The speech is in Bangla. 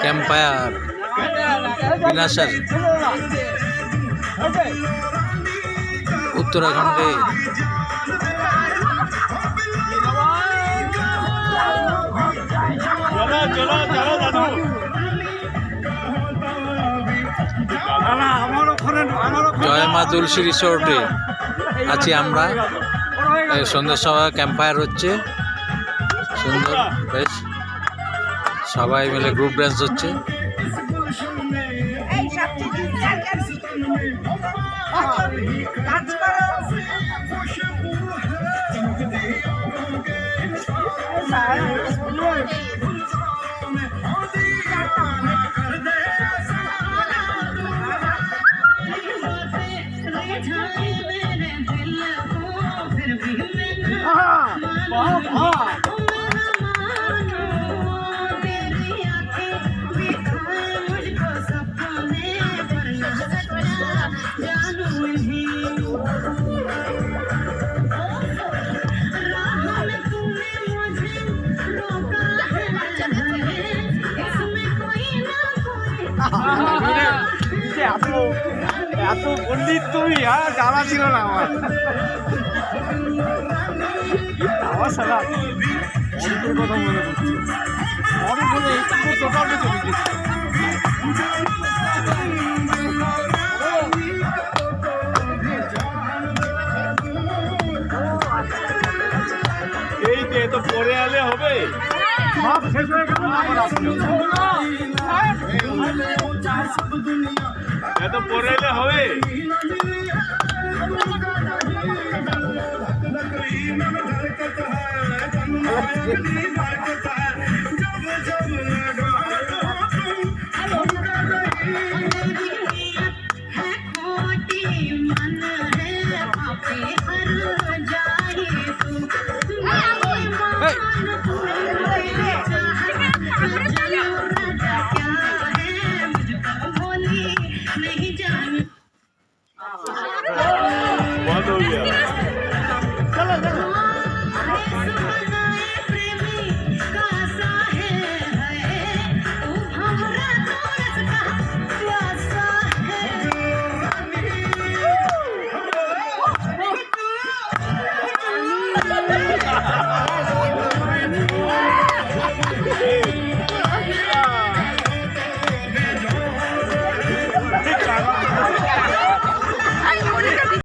ক্যাম্পায়ার বিনাশার উত্তরাখণ্ডে জয় মা তুলসী রিসোর্টে আছি আমরা। সন্ধ্যার সময় ক্যাম্পায়ার হচ্ছে, সুন্দর বেশ, সবাই মিলে গ্রুপ ডান্স হচ্ছে। এত পণ্ডিত তুমি, জানা ছিল না আমার। আমার সারা অনেকের কথা মনে করছি, অনেক হলে পুরো টোটালটা চলে গেছে। এই যে তো পরে আলে হবে, সব শেষ হয়ে গেল। এত পরে এলে হবে। Hey!